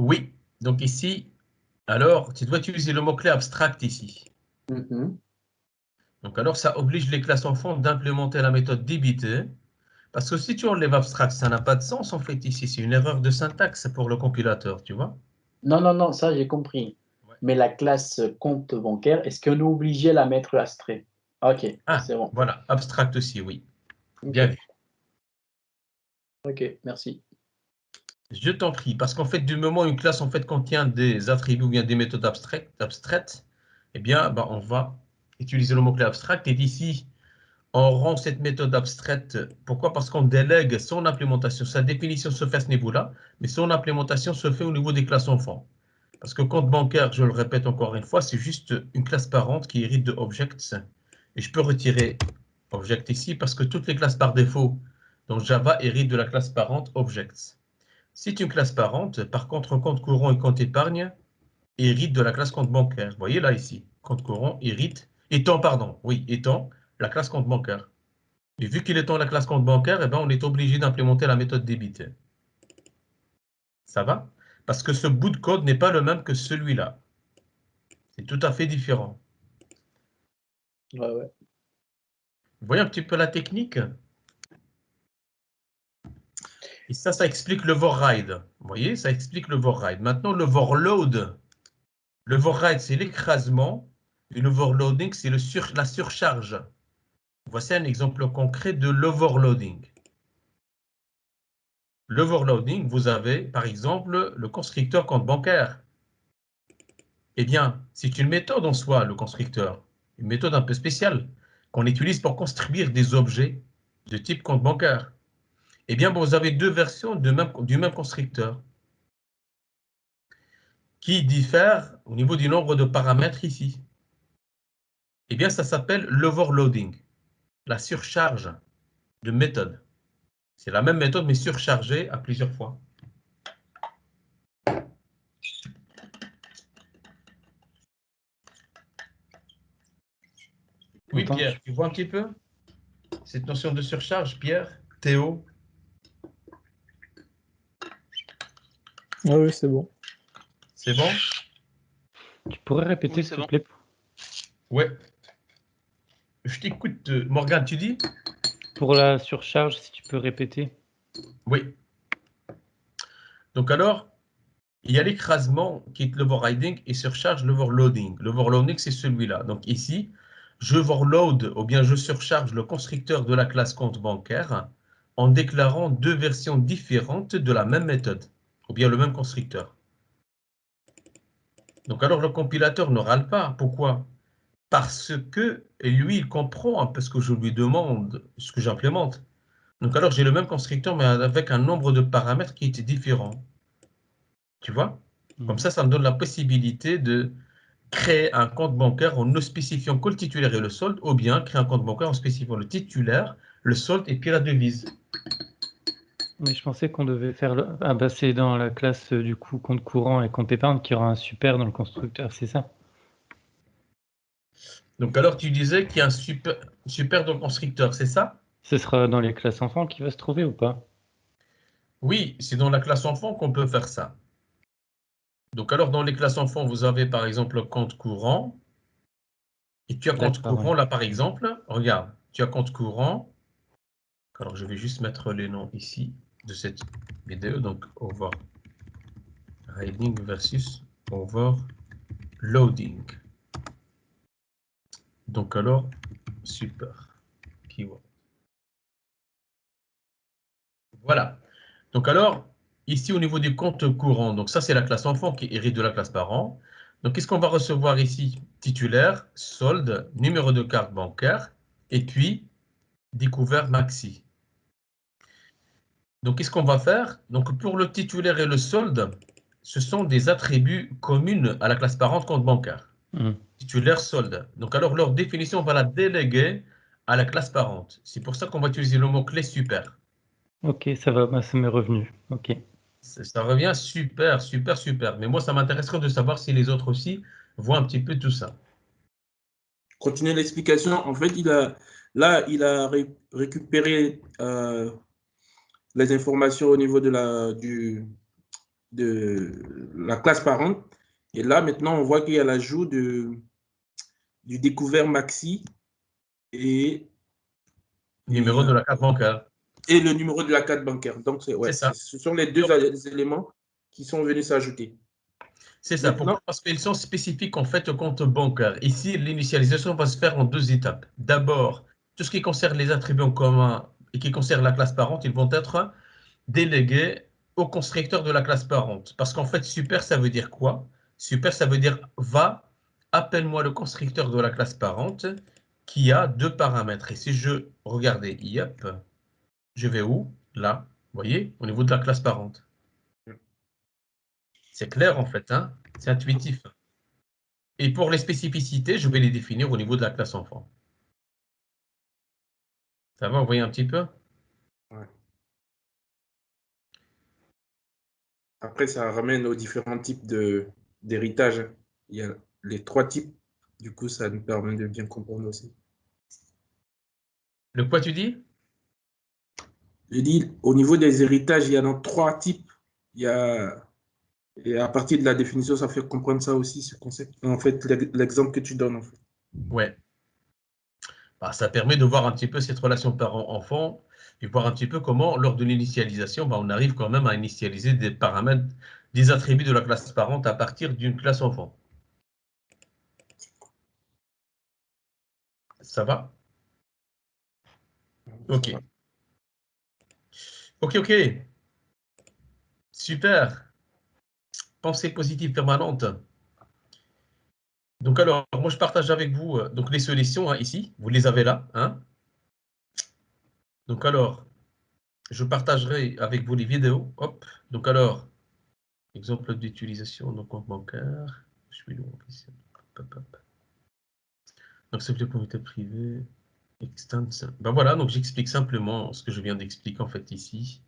Oui. Donc ici, alors, tu dois utiliser le mot-clé abstract ici. Donc alors, ça oblige les classes enfants d'implémenter la méthode débiter. Parce que si tu enlèves abstract, ça n'a pas de sens en fait ici. C'est une erreur de syntaxe pour le compilateur, tu vois. Non, non, non, ça j'ai compris. Ouais. Mais la classe compte bancaire, est-ce qu'on est obligé de la mettre abstrait? Ok, Ah, c'est bon. voilà, abstract aussi, oui. Bien Ok, vu. ok, merci. Je t'en prie, parce qu'en fait, du moment où une classe en fait contient des attributs ou bien des méthodes abstraites, eh bien, bah, on va utiliser le mot-clé abstract. Et d'ici, on rend cette méthode abstraite. Pourquoi? Parce qu'on délègue son implémentation. Sa définition se fait à ce niveau-là, mais son implémentation se fait au niveau des classes enfants. Parce que compte bancaire, je le répète encore une fois, c'est juste une classe parente qui hérite de objects. Et je peux retirer object ici parce que toutes les classes par défaut dans Java héritent de la classe parente objects. C'est une classe parente, par contre, compte courant et compte épargne héritent de la classe compte bancaire. Vous voyez là ici, compte courant hérite, étant la classe compte bancaire. Et vu qu'il est dans la classe compte bancaire, eh ben, on est obligé d'implémenter la méthode débiter. Ça va? Parce que ce bout de code n'est pas le même que celui-là. C'est tout à fait différent. Ouais, ouais. Vous voyez un petit peu la technique? Et ça explique l'override. Vous voyez, ça explique l'override. Maintenant, l'overload. L'override, c'est l'écrasement. Et l'overloading, c'est la surcharge. Voici un exemple concret de l'overloading. L'overloading, vous avez, par exemple, le constructeur compte bancaire. Eh bien, c'est une méthode en soi, le constructeur. Une méthode un peu spéciale qu'on utilise pour construire des objets de type compte bancaire. Eh bien, vous avez deux versions du même constructeur qui diffèrent au niveau du nombre de paramètres ici. Eh bien, ça s'appelle l'overloading, la surcharge de méthode. C'est la même méthode, mais surchargée à plusieurs fois. Oui, Attends, Pierre, tu vois un petit peu cette notion de surcharge, Pierre, Théo? Ah oui, c'est bon. C'est bon? Tu pourrais répéter, Oui, s'il c'est te bon. plaît? Ouais. Je t'écoute, Morgane, tu dis? Pour la surcharge, si tu peux répéter. Oui. Donc alors, il y a l'écrasement qui est l'overriding et surcharge l'overloading. L'overloading, c'est celui-là. Donc ici, je overload ou bien je surcharge le constructeur de la classe compte bancaire en déclarant deux versions différentes de la même méthode ou bien le même constructeur. Donc alors le compilateur ne râle pas. Pourquoi? Parce que lui, il comprend un peu ce que je lui demande, ce que j'implémente. Donc alors j'ai le même constructeur mais avec un nombre de paramètres qui était différent. Tu vois? Comme ça me donne la possibilité de créer un compte bancaire en ne spécifiant que le titulaire et le solde, ou bien créer un compte bancaire en spécifiant le titulaire, le solde et puis la devise. Mais je pensais qu'on devait faire le... Ah bah c'est dans la classe du coup compte courant et compte épargne qu'il y aura un super dans le constructeur, c'est ça? Donc alors tu disais qu'il y a un super dans le constructeur, c'est ça? Ce sera dans les classes enfants qui va se trouver ou pas? Oui, c'est dans la classe enfant qu'on peut faire ça. Donc alors dans les classes enfants, vous avez par exemple le compte courant. Et tu as compte D'accord, courant oui. là par exemple. Regarde, tu as compte courant. Alors je vais juste mettre les noms ici de cette vidéo. Donc overriding versus overloading. Donc alors, super. Keyword. Voilà. Donc alors, ici au niveau du compte courant, donc ça c'est la classe enfant qui hérite de la classe parent. Donc qu'est-ce qu'on va recevoir ici? Titulaire, solde, numéro de carte bancaire, et puis découvert maxi. Donc qu'est-ce qu'on va faire? Donc pour le titulaire et le solde, ce sont des attributs communs à la classe parente compte bancaire. Titulaire, solde. Donc alors leur définition, on va la déléguer à la classe parente. C'est pour ça qu'on va utiliser le mot-clé super. Ok, ça va, bah, ça m'est revenu. Ok. Ça revient super, super, super. Mais moi, ça m'intéresserait de savoir si les autres aussi voient un petit peu tout ça. Continuer l'explication. En fait, il a récupéré les informations au niveau de la classe parente. Et là, maintenant, on voit qu'il y a l'ajout du découvert maxi et Numéro de la carte bancaire. Et le numéro de la carte bancaire. Donc, C'est ça. ce sont les deux éléments qui sont venus s'ajouter. C'est ça. Pourquoi? Parce qu'ils sont spécifiques en fait au compte bancaire. Ici, l'initialisation va se faire en 2 étapes. D'abord, tout ce qui concerne les attributs en commun et qui concerne la classe parente, ils vont être délégués au constructeur de la classe parente. Parce qu'en fait, super, ça veut dire quoi? Super, ça veut dire va, appelle-moi le constructeur de la classe parente qui a 2 paramètres. Et si je regardais, yep, je vais où? Là, vous voyez, au niveau de la classe parente. C'est clair en fait, hein? C'est intuitif. Et pour les spécificités, je vais les définir au niveau de la classe enfant. Ça va, vous voyez un petit peu? Ouais. Après, ça ramène aux différents types d'héritage. Il y a les 3 types. Du coup, ça nous permet de bien comprendre aussi. Le quoi tu dis? Je dis, au niveau des héritages, il y en a 3 types. Et à partir de la définition, ça fait comprendre ça aussi, ce concept. En fait, l'exemple que tu donnes, en fait. Ouais. Bah, ça permet de voir un petit peu cette relation parent-enfant et voir un petit peu comment, lors de l'initialisation, bah, on arrive quand même à initialiser des paramètres, des attributs de la classe parente à partir d'une classe enfant. Ça va? Ok. Ça va. Ok. Super. Pensée positive permanente. Donc alors, moi je partage avec vous donc les solutions hein, ici. Vous les avez là. Hein. Donc alors, je partagerai avec vous les vidéos. Hop. Donc alors, exemple d'utilisation de compte bancaire. Je suis loin ici. Hop. Donc c'est le comité privé. Extend. Ben voilà, donc j'explique simplement ce que je viens d'expliquer en fait ici.